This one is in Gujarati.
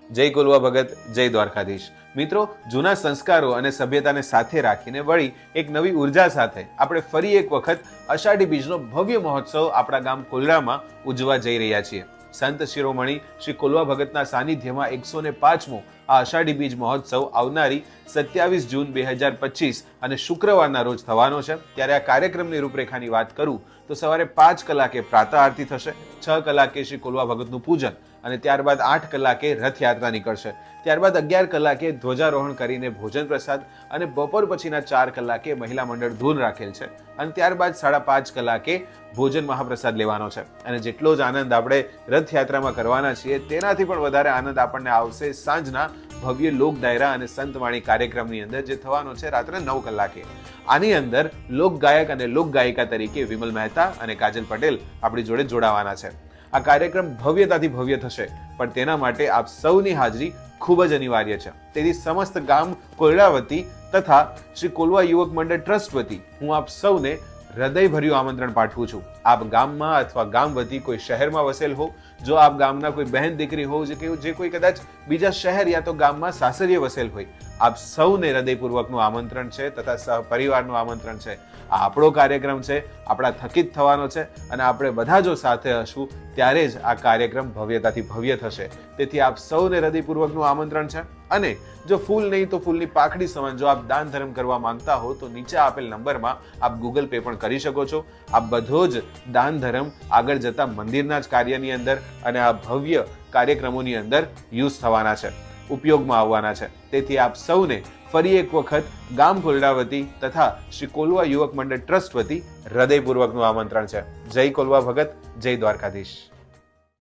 જય કોલવા ભગત, જય દ્વારકાધીશ। મિત્રો, જૂના સંસ્કારો અને સભ્યતાને સાથે રાખીને વળી એક નવી ઉર્જા સાથે આપણે ફરી એક વખત અષાઢી બીજનો ભવ્ય મહોત્સવ આપણા ગામ કોલરામાં ઉજવવા જઈ રહ્યા છીએ। સંત શિરોમણી શ્રી કોલવા ભગતના સાનિધ્યમાં 105મો આ અષાઢી બીજ મહોત્સવ આવનારી 27 જૂન 2025 અને શુક્રવારના રોજ થવાનો છે। ત્યારે આ કાર્યક્રમની રૂપરેખાની વાત કરું તો સવારે 5 કલાકે પ્રાતઃ આરતી થશે, 6 કલાકે શ્રી કોલવા ભગતનું પૂજન અને ત્યારબાદ 8 કલાકે રથયાત્રા નીકળશે। ત્યારબાદ 11 કલાકે ધ્વજારોહણ કરીને ભોજન પ્રસાદ અને બપોર પછીના 4 કલાકે મહિલા મંડળ ધૂન રાખેલ છે અને ત્યારબાદ 5:30 કલાકે ભોજન મહાપ્રસાદ લેવાનો છે। અને જેટલો જ આનંદ આપણે રથયાત્રામાં કરવાના છીએ તેનાથી પણ વધારે આનંદ આપણને આવશે સાંજના ભવ્ય લોક ડાયરા અને સંતવાણી કાર્યક્રમની અંદર, જે થવાનો છે રાત્રે 9 કલાકે। આની અંદર લોક ગાયક અને લોક ગાયિકા તરીકે વિમલ મહેતા અને કાજલ પટેલ આપણી જોડે જોડાવાના છે। આ કાર્યક્રમ ભવ્યતાથી ભવ્ય થશે, પણ તેના માટે આપ સૌની હાજરી ખૂબ જ અનિવાર્ય છે। તેથી સમસ્ત ગામ કોલરા વતી તથા શ્રી કોલવા યુવક મંડળ ટ્રસ્ટ વતી હું આપ સૌને હૃદયભર્યું આમંત્રણ પાઠવું છું। આપ ગામમાં અથવા ગામ વતી કોઈ શહેરમાં વસેલ હો, જો આપ ગામના કોઈ બહેન દીકરી હો જે કોઈ કદાચ બીજા શહેર યા તો ગામમાં સાસરીએ વસેલ હોય, આપ સૌને હૃદયપૂર્વકનું આમંત્રણ છે તથા સહપરિવારનું આમંત્રણ છે। આ આપણો કાર્યક્રમ છે, આપણા થકિત થવાનો છે અને આપણે બધા જો સાથે હશું ત્યારે જ આ કાર્યક્રમ ભવ્યતાથી ભવ્ય થશે। તેથી આપ સૌને હૃદયપૂર્વકનું આમંત્રણ છે। અને જો ફૂલ નહીં તો ફૂલની પાખડી સમાન જો આપ દાન ધર્મ કરવા માંગતા હો તો નીચે આપેલ નંબરમાં આપ ગૂગલ પે પણ કરી શકો છો। આ બધો જ દાન ધર્મ આગળ જતા મંદિરના જ કાર્યની અંદર અને આ ભવ્ય કાર્યક્રમોની અંદર યુઝ થવાના છે, ઉપયોગમાં આવવાના છે। તેથી આપ સૌને ફરી એક વખત ગામ કોલરા વતી તથા શ્રી કોલવા યુવક મંડળ ટ્રસ્ટ વતી હૃદયપૂર્વકનું આમંત્રણ છે। જય કોલવા ભગત, જય દ્વારકાધીશ।